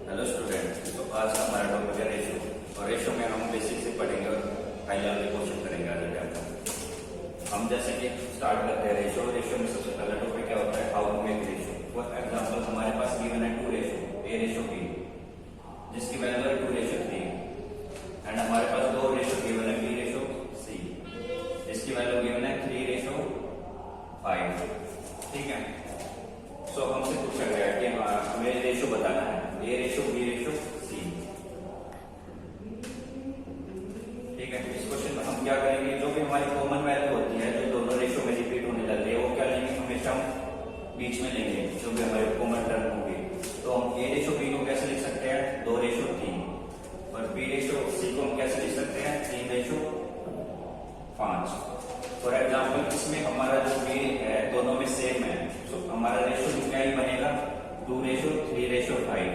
Hello student, तो आज हमारा टॉपिक है रेशो। और रेशो में हम बेसिक से पढ़ेंगे और हाई लेवल के क्वेश्चन करेंगे आज का। हम जैसे कि स्टार्ट करते हैं रेशो। रेशो में सबसे पहला टॉपिक क्या होता है, how to make ratio. For example हमारे पास गिवन है 2 रेशो ए रेशो बी, जिसकी वैल्यू है 2:3 एंड हमारे पास 2 रेशो गिवन है बी रेशो सी, जिसकी वैल्यू गिवन है 3:5। ठीक है, सो हमसे पूछा गया कि हमें रेशो बताना है ए रेशो बी रेशो सी। ठीक है, इस क्वेश्चन में हम क्या करेंगे, जो भी हमारी कॉमन वैल्यू होती है, जो दोनों रेशो में रिपीट होने लगती है, वो क्या लेंगे, हमेशा हम बीच में लेंगे जो भी हमारी कॉमन टर्म होगी। तो हम ए रेशो बी को कैसे लिख सकते हैं, 2:3, और बी रेशो सी को हम कैसे लिख सकते हैं, 3:5। फॉर एग्जाम्पल इसमें हमारा जो बी है दोनों में सेम है, तो हमारा रेशो क्या ही बनेगा, 2:3:5।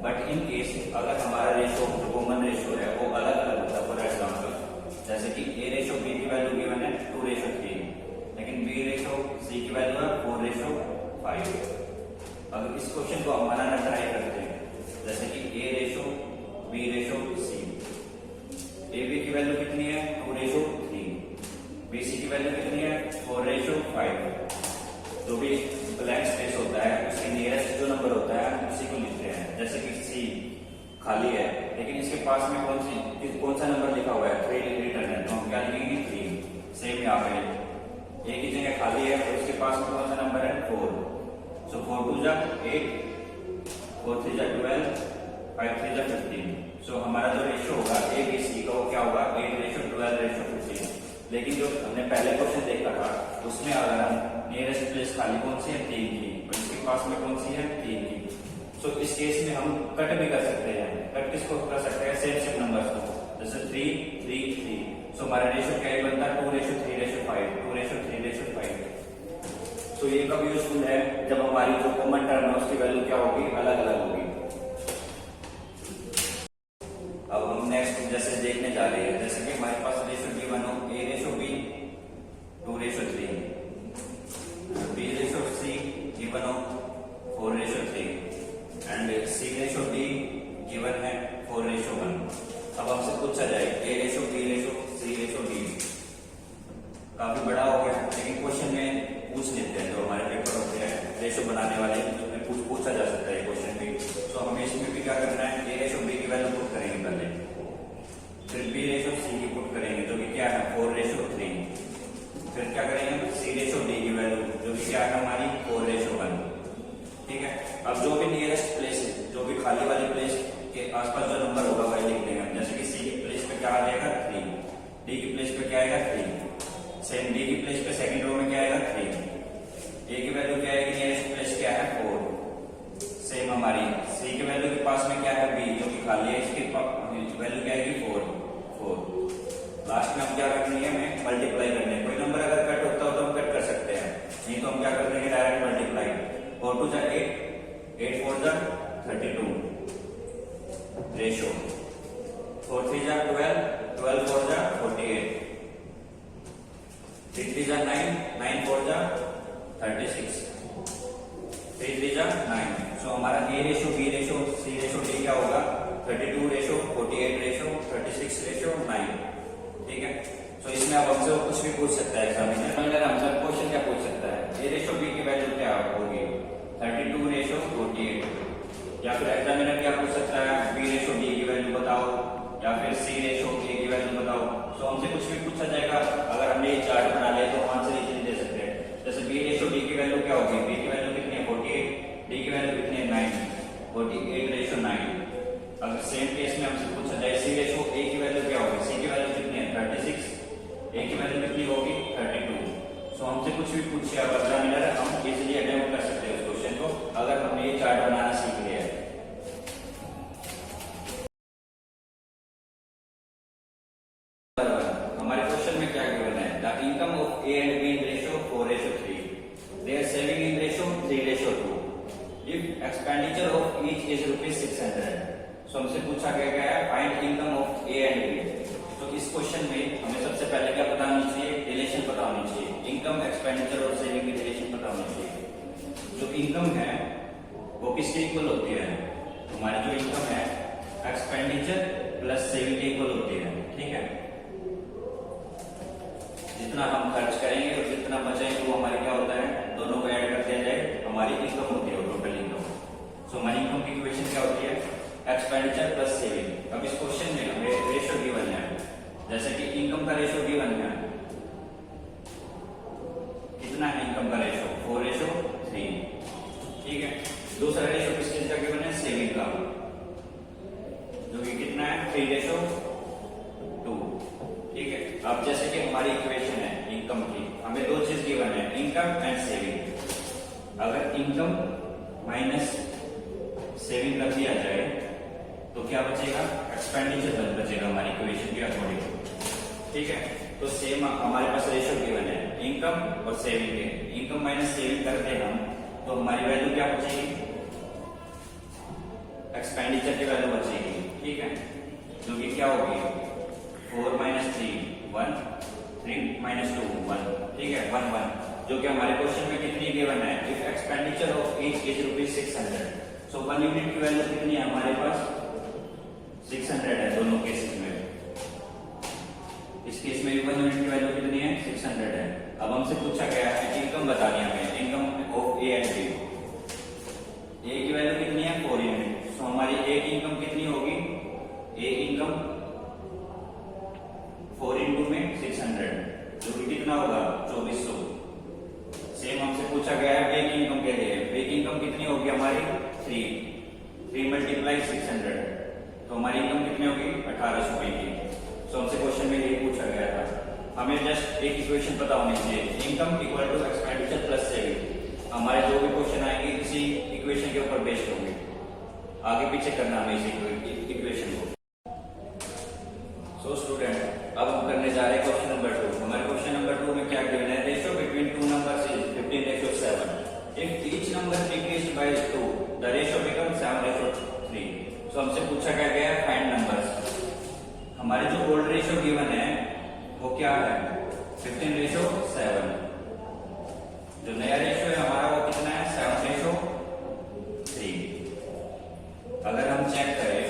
बट इन केस अगर हमारा रेशो जो कॉमन रेशो है वो अलग अलग होता है, फॉर एग्जाम्पल जैसे कि ए रेशो बी की वैल्यू गिवन है 2:3, लेकिन बी रेशो सी की वैल्यू है 4:5। अगर इस क्वेश्चन को हम बनाना ट्राई करते हैं, जैसे कि A ratio B ratio C, A B की वैल्यू कितनी है 2:3, बी सी की वैल्यू कितनी है 4:5। जो भी ब्लैंक स्पेस होता है उसके नियरेस्ट जो नंबर होता है उसी को लिखते हैं। जैसे कि सी खाली है, लेकिन इसके पास में कौन सा नंबर लिखा हुआ है, 3 रिटर्न है, तो हम क्या लिखेंगे 3। सेम यहाँ पे ए की जगह खाली है और उसके पास में कौन सा नंबर है 4, सो 4 2 जा 8, 4 3 जा 12, 5 3 जा 15। सो हमारा जो रेशो होगा ए बी सी का वो क्या होगा, 8:12:15। लेकिन जो हमने पहले क्वेश्चन देखा था उसमें अगर हम नियरेस्ट प्लेस खाली कौन सी है 3 की, और इसके पास में कौन सी है 3 की, सो इस केस में हम कट भी कर सकते हैं। कट किसको कर सकते हैं, सेम नंबर्स को, जैसे 3 3 3। सो हमारा रेशो क्या बनता है 2:3:5, 2:3:5। सो ये कब यूजफुल है, जब हमारी जो कॉमन टर्म है उसकी वैल्यू क्या होगी, अलग अलग होगी। अब हम नेक्स्ट जैसे देखने जा रहे हैं, जैसे कि हमारे पास रेशो गिवन हो A ratio B 2:3, B ratio C given हो 4:3 and C ratio D given है 4:1। अब हमसे पूछा जाए A ratio B ratio C ratio D, काफी बड़ा हो गया, लेकिन क्वेश्चन में पूछ लेते हैं जो हमारे पेपर होते हैं रेशो बनाने वाले, उसमें पूछा जा सकता है क्वेश्चन भी। तो हमें इसमें भी क्या करना है, ए रेशो बी की वैल्यू पुट करेंगे पहले, फिर बी रेशो सी की पुट करेंगे जो कि क्या है 4:3, फिर क्या करेंगे सी रेशो डी की वैल्यू जो कि क्या है हमारी 4:1। ठीक है, अब जो भी नियरेस्ट प्लेस है, जो भी खाली वाली प्लेस के आसपास जो नंबर होगा वही लिख देंगे। जैसे कि सी की प्लेस पे क्या आ जाएगा 3, डी की प्लेस पे क्या आएगा 3, सेम डी की प्लेस पे सेकंड रो में क्या आएगा 3, ए की वैल्यू क्या आएगी, नियरेस्ट प्लेस क्या है 4, सेम हमारी सी की वैल्यू के पास में क्या है बी जो कि खाली है, इसकी वैल्यू क्या आएगी 4 4। लास्ट में हम क्या करनी है, हमें मल्टीप्लाई करने हैं। कोई नंबर अगर कट होता हो तो हम कट कर सकते हैं, नहीं तो हम क्या कर देंगे डायरेक्ट मल्टीप्लाई। 4 2 जा 8, 8 4 जा 32 रेशो, 4 3 जा 12, 12 4 जा 48, 3 3 जा 9, 9 4 जा 36, 3 3 जा 9। सो हमारा ए ratio B ratio C ratio D क्या होगा, 32 रेशो 48 रेशो 36 रेशो 9। ठीक है, तो इसमें अब हमसे कुछ भी पूछ सकता है एग्जामिनर, हमसे क्वेश्चन क्या पूछ सकता है, ए रेशो बी की वैल्यू क्या होगी 32:48, या फिर एग्जामिनर क्या पूछ सकता है, बी रेशो डी की वैल्यू बताओ, या फिर सी रेशो ए की वैल्यू बताओ। तो हमसे कुछ भी पूछा जाएगा, अगर हमने ये चार्ट बना लिया तो आंसर इजीली दे सकते हैं। जैसे बी रेशो डी की वैल्यू क्या होगी, बी की वैल्यू कितनी है 48, डी की वैल्यू कितनी है 9, 48:9। अगर सेम केस में हमसे पूछा जाए सी रेशो ए की वैल्यू क्या होगी, सी की वैल्यू कितनी है 36, ए की वैल्यू कितनी होगी 32। सो हमसे कुछ भी पूछे अब एग्जामिनर, हम इजीली अटेम्प्ट कर सकते हैं उस क्वेश्चन को, अगर हमने ये चार्ट बनाना सीख लिया है। हमारे क्वेश्चन में क्या गिवन है, the income of A and B in ratio 4:3, they are saving in ratio 3:2, if expenditure of each is ₹600। So हमसे पूछा गया है find income of A and B. तो इस क्वेश्चन में हमें सबसे पहले क्या पता होनी चाहिए, रिलेशन पता होनी चाहिए, इनकम एक्सपेंडिचर और सेविंग की रिलेशन पता होनी चाहिए। जो इनकम है वो किसके इक्वल होती है, हमारी जो इनकम है एक्सपेंडिचर प्लस सेविंग के इक्वल होती है, ठीक है। जितना हम खर्च करेंगे और जितना बचाएंगे वो हमारे क्या होता है, दोनों को ऐड कर दिया जाए, हमारी इनकम होती है टोटल इनकम। सो मनी इनकम की इक्वेशन क्या होती है, एक्सपेंडिचर प्लस सेविंग। अब इस क्वेश्चन में हमें रेशियो गिवन है, जैसे कि इनकम का रेशियो गिवन है, कितना है इनकम का रेशियो, 4:3, ठीक है। दूसरा रेशियो किस चीज का गिवन है, सेविंग का, जो कि कितना है 3:2, ठीक है। अब जैसे कि हमारी इक्वेशन है इनकम की, हमें दो चीज गिवन है, इनकम एंड सेविंग। अगर इनकम माइनस सेविंग कर दिया जाए तो क्या बचेगा, एक्सपेंडिचर बचेगा हमारी इक्वेशन के अकॉर्डिंग, ठीक है। तो सेम हमारे पास रेशियो गिवन है इनकम और सेविंग के, इनकम माइनस सेविंग करते हम तो हमारी वैल्यू क्या बचेगी, एक्सपेंडिचर की वैल्यू बचेगी, ठीक है, जो कि क्या होगी 4 - 3 1, 3 - 2 1, ठीक है, 1 1, जो कि हमारे क्वेश्चन में कितनी गिवन है, if expenditure of each is ₹600, so 1 unit की वैल्यू कितनी है हमारे पास, 600 है दोनों केसेस में। इस केस में भी 1 यूनिट की वैल्यू कितनी है, 600 है। अब हमसे पूछा गया है इनकम बतानी है हमें, income of A and B. A की वैल्यू कितनी है, 4 यूनिट। सो हमारी ए की इनकम कितनी होगी, ए इनकम 4 × में 600, जो कि कितना होगा 2400। सेम हमसे पूछा गया है बे की इनकम के लिए, बे की इनकम कितनी होगी हमारी 3 × 600, तो हमारी इनकम कितनी होगी 1800 रुपए की। सो हमसे क्वेश्चन में यही पूछा गया था, हमें जस्ट एक इक्वेशन पता होनी चाहिए, income equal to expenditure plus saving. हमारे जो भी क्वेश्चन आएंगे इसी इक्वेशन के ऊपर बेस्ड होंगे, आगे पीछे करना हमें इसी इक्वेशन को। सो स्टूडेंट, अब हम करने जा रहे हैं क्वेश्चन नंबर 2। हमारे क्वेश्चन नंबर 2 में क्या गिवन है, ratio between two numbers is 15:7। If each number decreased bye 2 the ratio becomes 7:3। सो हमसे पूछा क्या गया है, फाइंड नंबर्स। हमारे जो ओल्ड रेशियो गिवन है वो क्या है, 15:7। जो नया रेशियो है हमारा वो कितना है, 7:3। अगर हम चेक करें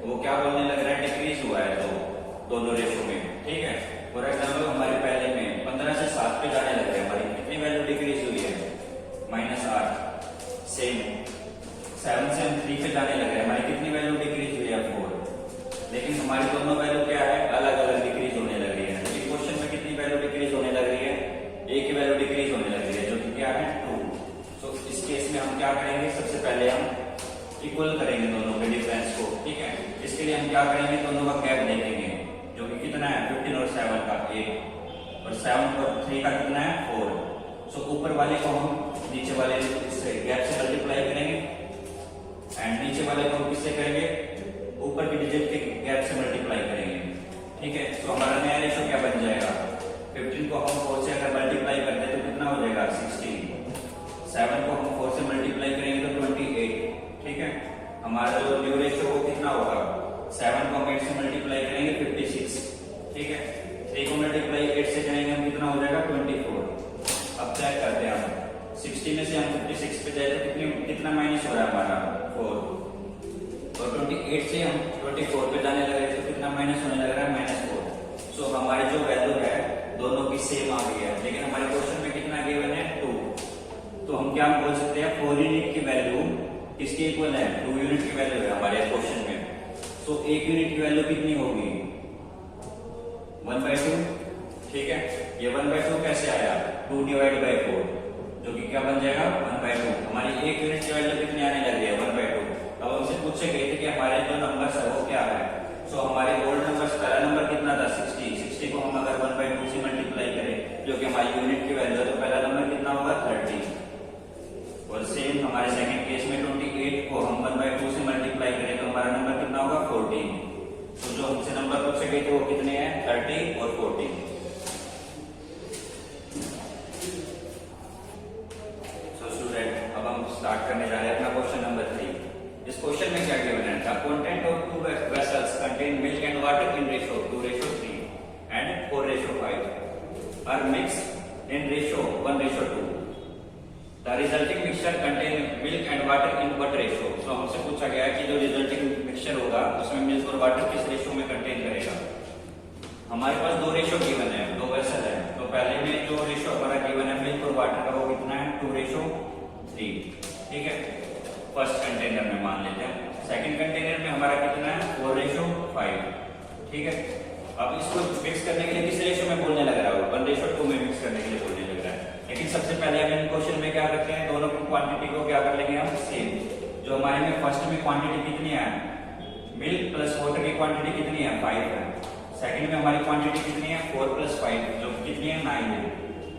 वो क्या बोलने लग रहा है, डिक्रीज हुआ है तो दोनों रेशियो में, ठीक है। फॉर एग्जाम्पल हमारे पहले में 15 से 7 पे जाने लग रहे हैं, हमारी कितनी वैल्यू डिक्रीज हुई है, -8। सेम 7 से हम 3 पे जाने लग रहे हैं, हमारी कितनी वैल्यू डिक्रीज हुई है 4। लेकिन हमारी दोनों वैल्यू क्या है, अलग अलग डिक्रीज होने लग रही है। इस क्वेश्चन में कितनी वैल्यू डिक्रीज होने लग रही है, ए की वैल्यू डिक्रीज होने लग रही है, जो कि क्या है 2। सो इस केस में हम क्या करेंगे, सबसे पहले हम इक्वल करेंगे दोनों के डिफरेंस को, ठीक है। इसके लिए हम क्या करेंगे, दोनों का गैप देखेंगे, जो कि कितना है 15 और 7 का 8, और 7 और 3 का कितना है 4। सो ऊपर वाले को हम नीचे वाले से गैप से मल्टीप्लाई करेंगे, एंड नीचे वाले को हम किससे करेंगे, ऊपर की डिजिट के गैप से मल्टीप्लाई करेंगे, ठीक है। सो हमारा नया रेशियो क्या बन जाएगा, 15 को हम 4 से अगर मल्टीप्लाई करते हैं तो कितना हो जाएगा 16, 7 को हम 4 से मल्टीप्लाई करेंगे तो 28, ठीक है। हमारा जो न्यू रेशियो वो कितना होगा, 7 को हम 8 से मल्टीप्लाई करेंगे 56, ठीक है। 3 को मल्टीप्लाई 8 से करेंगे हम कितना हो जाएगा 24। अब चेक करते हैं हम, 60 में से हम 56 पे जाए तो कितना माइनस हो रहा है हमारा 4, और 28 से हम 24 पे जाने लगे तो कितना माइनस होने लग रहा है -4। सो हमारी जो वैल्यू है दोनों की सेम आ गई है, लेकिन हमारे क्वेश्चन में कितना गिवन है 2। तो हम क्या बोल सकते हैं, 4 यूनिट की वैल्यू किसके इक्वल है, 2 यूनिट की वैल्यू है हमारे क्वेश्चन में। सो 1 यूनिट की वैल्यू कितनी होगी 1/2, ठीक है। ये 1/2 कैसे आया, 2/4, जो कि क्या बन जाएगा 1/2। हमारी 1 यूनिट की वैल्यू कितनी आने लगी है 1/2। अब हमसे पूछे गए थे कि हमारे जो नंबर्स है वो क्या है। सो हमारे ओल्ड नंबर्स, पहला नंबर कितना था 60 को हम अगर 1/2 से मल्टीप्लाई करें जो कि हमारी यूनिट की वैल्यू है, तो पहला नंबर कितना होगा 30। और सेम हमारे सेकंड केस में 28 को हम 1/2 से मल्टीप्लाई करें तो हमारा नंबर कितना होगा 14। तो जो हमसे नंबर पूछे गए थे वो कितने हैं 30 और 14। सो स्टूडेंट, अब हम स्टार्ट करने जा रहे हैं अपना क्वेश्चन नंबर 3। इस क्वेश्चन में क्या गिवन है, the content of 2 vessels contain milk and water in ratio 2:3 and 4:5 are mixed in ratio 1:2. The resulting mixture mixture contain milk and water in what ratio. तो हमसे पूछा गया है कि जो रिजल्टिंग मिक्सचर होगा उसमें मिल्क और वाटर किस रेशियो में कंटेन करेगा। हमारे पास दो रेशियो गिवन है, दो वेसल है। तो पहले में जो रेशियो हमारा गिवन है मिल्क और वाटर का वो कितना है 2:3, ठीक है, फर्स्ट कंटेनर में मान लेते हैं। सेकंड कंटेनर में हमारा कितना है 4:5, ठीक है। अब इसको मिक्स करने के लिए किस रेशियो में बोलने लग रहा है, 1:2 में मिक्स करने के लिए बोलने लग रहा है। लेकिन सबसे पहले हम इन क्वेश्चन में क्या करते हैं, दोनों की क्वांटिटी को क्या कर लेंगे हम सेम। जो हमारे में फर्स्ट में क्वांटिटी कितनी है, मिल्क प्लस वाटर की क्वांटिटी कितनी है 5 है। सेकंड में हमारी क्वांटिटी कितनी है 4 + 5 जो कितनी है 9 है।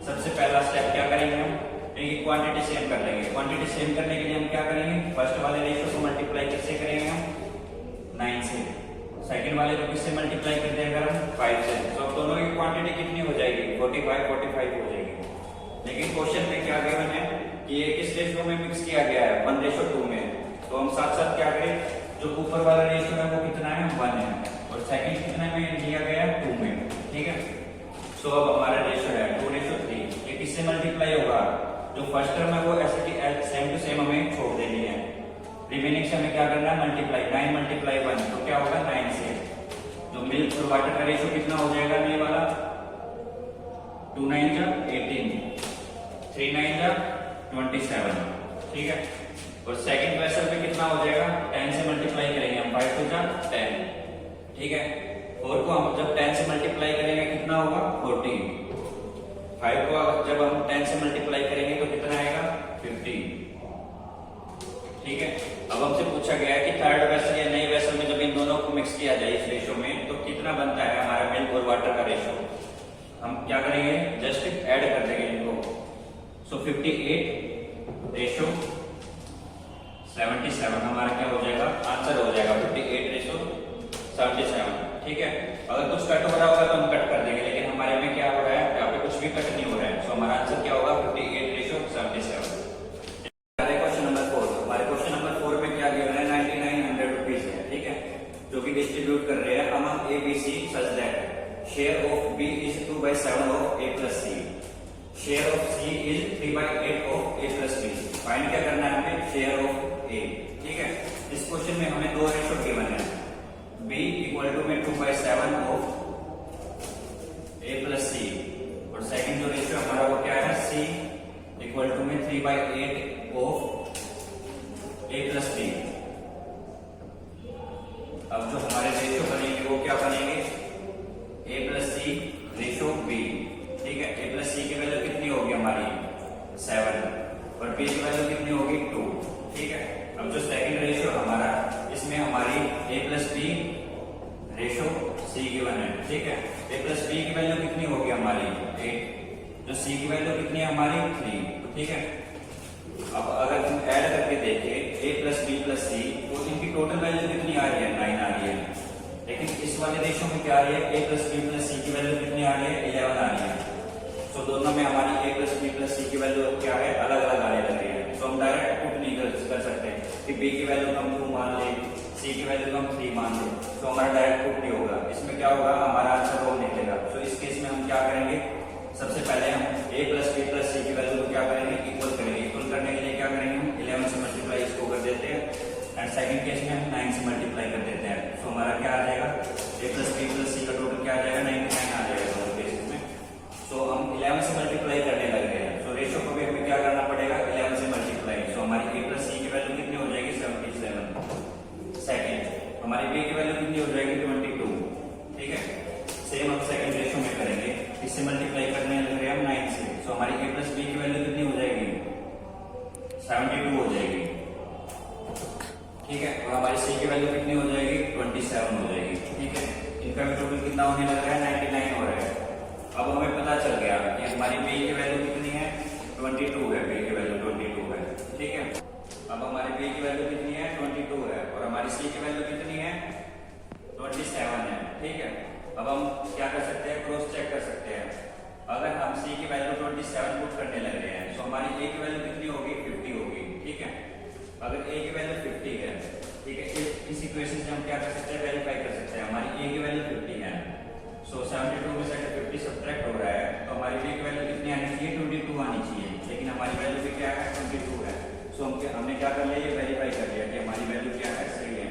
सबसे पहला स्टेप क्या करेंगे हम, इनकी क्वांटिटी सेम कर लेंगे। क्वांटिटी सेम करने के लिए हम क्या करेंगे, फर्स्ट वाले रेशियो को मल्टीप्लाई किससे करेंगे हम 9 से, सेकंड वाले को किससे मल्टीप्लाई करते हैं अगर हम 5 से। तो अब दोनों की क्वांटिटी कितनी हो जाएगी 45 हो जाएगी। लेकिन क्वेश्चन में क्या गिवन है कि ये किस रेशियो में मिक्स किया गया है 1:2 में। तो हम साथ साथ क्या करें, जो ऊपर वाला रेशियो है वो कितना है 1 है और सेकंड कितने में लिया गया है 2 में, ठीक है। सो अब हमारा रेशियो है 2:3। ये किससे मल्टीप्लाई होगा, जो फर्स्ट टर्म है वो ऐसे की सेम टू सेम हमें छोड़ देनी है। रिमेनिंग से हमें क्या करना है मल्टीप्लाई, 9 × 1 तो क्या होगा 9 से। जो मिल्क और वाटर का रेशियो कितना हो जाएगा ये वाला 2 9 जा 18, 3 9 जा 27, ठीक है। और सेकंड वेसल पे कितना हो जाएगा 10 से मल्टीप्लाई करेंगे हम 5 2 जा 10, ठीक है। 4 को हम जब 10 से मल्टीप्लाई करेंगे कितना होगा 14। 5 को जब हम 10 से मल्टीप्लाई करेंगे तो कितना आएगा 15, ठीक है। अब हमसे पूछा गया है कि थर्ड वेसल या नई वेसल में जब इन दोनों को मिक्स किया जाए इस रेशियो में तो कितना बनता है हमारा मिल्क और वाटर का रेशियो। हम क्या करेंगे जस्ट ऐड कर देंगे इनको। सो 58:77 हमारा क्या हो जाएगा आंसर हो जाएगा 58:77, ठीक है। अगर कुछ कट हो रहा होगा तो हम कट कर देंगे, लेकिन हमारे में क्या हो रहा है यहाँ पे कुछ भी कट नहीं हो रहा है। सो हमारा आंसर क्या होगा 58:77। क्वेश्चन नंबर 4, हमारे क्वेश्चन नंबर 4 में क्या गिवन है 9900 रुपीज है, ठीक है, जो कि डिस्ट्रीब्यूट कर रहे हैं among A B C such that share of B is 2/7 of A plus C, share of C is 3/8 of A plus B. Find क्या करना है हमें शेयर ऑफ ए, ठीक है। इस क्वेश्चन में हमें दो रेशियो गिवन है, b = में 2/7 ऑफ ए प्लस सी और सेकंड जो रेशियो हमारा वो क्या है c = में 3/8 ऑफ ए प्लस बी। अब जो हमारे रेशियो बनेंगे वो क्या बनेंगे a + c रेशियो b, ठीक है। a + c की वैल्यू कितनी होगी हमारी 7 और b की वैल्यू कितनी होगी 2, ठीक है। अब जो सेकंड रेशियो हमारा इसमें हमारी a + b ratio c given है, ठीक है। a + b की वैल्यू कितनी होगी हमारी 8, जो c की वैल्यू कितनी है हमारी 3, ठीक है। अब अगर हम ऐड करके देखें a + b + c तो इनकी टोटल वैल्यू कितनी आ रही है 9 आ रही है। लेकिन इस वाले रेशियो में क्या आ रही है a + b + c की वैल्यू कितनी आ रही है 11 आ रही है। तो दोनों में हमारी a + b + c की वैल्यू क्या है अलग अलग आने लग रही है। तो हम डायरेक्ट पुट नहीं कर सकते कि b की वैल्यू हम 2 मान ले, c की वैल्यू हम 3 मान ले, तो हमारा डायरेक्ट पुट नहीं होगा। इसमें क्या होगा हमारा आंसर रॉन्ग निकलेगा। तो इस केस में हम क्या करेंगे, सबसे पहले हम a + b + c की वैल्यू को क्या करेंगे इक्वल करेंगे। इक्वल करने के लिए क्या करेंगे हम 11 से मल्टीप्लाई इसको कर देते हैं एंड सेकंड केस में हम 9 से मल्टीप्लाई कर देते हैं। तो हमारा क्या आ जाएगा a + b + c का टोटल क्या आ जाएगा 99 आ जाएगा दोनों केसेस में। सो हम 11 से मल्टीप्लाई करने लग गए हैं। सो रेशियो को भी हमें क्या करना पड़ेगा 11 से मल्टीप्लाई। सो हमारी a + c की वैल्यू कितनी हो जाएगी 77, सेकंड हमारी b की वैल्यू कितनी हो जाएगी 22, ठीक है। सेम हम सेकंड रेशियो में करेंगे, इससे मल्टीप्लाई करने लग रहे हैं हम 9 से। सो हमारी a + b की वैल्यू कितनी हो जाएगी 72 हो जाएगी, ठीक है। और हमारी c की वैल्यू कितनी हो जाएगी 27 हो जाएगी, ठीक है। इनका भी टोटल कितना होने लग रहा है 99 हो रहा है। अब हमें पता चल गया कि हमारी b की वैल्यू कितनी है 22 है, b की वैल्यू 22 है, ठीक है। अब हमारी b की वैल्यू कितनी है 22 है और हमारी c की वैल्यू कितनी है 27 है, ठीक है। अब हम क्या कर सकते हैं क्रॉस चेक कर सकते हैं। अगर हम c की वैल्यू 27 पुट करने लग रहे हैं तो हमारी a की वैल्यू कितनी होगी 50 होगी, ठीक है। अगर a की वैल्यू 50 है, ठीक है, इस इक्वेशन से हम क्या कर सकते हैं वेरीफाई कर सकते हैं हमारी a की वैल्यू 50 है। सो 72 में से 50 सब्ट्रैक्ट हो रहा है तो हमारी b की वैल्यू कितनी आनी चाहिए 22 आनी चाहिए, लेकिन हमारी वैल्यू भी क्या है 22 है। सो हमने क्या कर लिया, ये वेरीफाई कर लिया कि हमारी वैल्यू क्या है, सही है।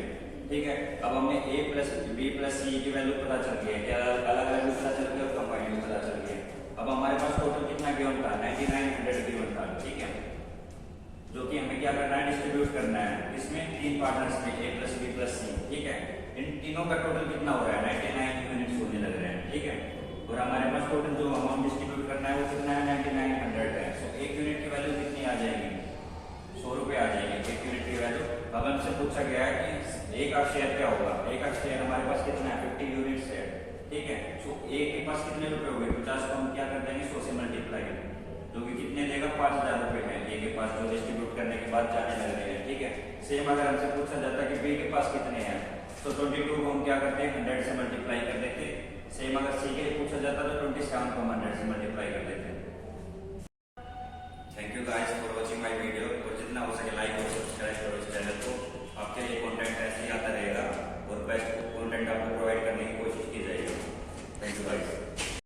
ठीक है, अब हमने a प्लस बी प्लस सी की वैल्यू पता चल गई है, क्या अलग वैल्यू पता चल गई और कंबाइंड पता चल गई है। अब हमारे पास टोटल कितना गिवन था, 9900 गिवन था। ठीक है, जो कि हमें क्या करना है, डिस्ट्रीब्यूट करना है इसमें तीन पार्टनर्स में, a प्लस बी प्लस सी। ठीक है, इन तीनों का टोटल कितना हो रहा है, 99 यूनिट्स होने लग रहे हैं। ठीक है, और हमारे पास टोटल जो अमाउंट डिस्ट्रीब्यूट करना है वो कितना है, 9900 है। सो एक यूनिट की वैल्यू कितनी आ जाएगी, 100 रुपए आ जाएगी एक यूनिट की वैल्यू। अब हमसे पूछा गया है कि एक का शेयर क्या होगा, एक का शेयर हमारे पास कितना है, 50 यूनिट्स है। ठीक है, सो एक के पास कितने रुपए हो गए, 50 को हम क्या कर देंगे, 100 से मल्टीप्लाई, जो कि कितने देगा, 5000 रुपए है ए के पास, जो डिस्ट्रीब्यूट करने के बाद जाने लग रहे हैं। ठीक है, सेम अगर हमसे पूछा जाता कि बी के पास कितने हैं, तो 22 को हम क्या करते हैं, 100 से मल्टीप्लाई कर देते। सेम अगर सी के लिए पूछा जाता तो 27 को हम 100 से मल्टीप्लाई कर देते।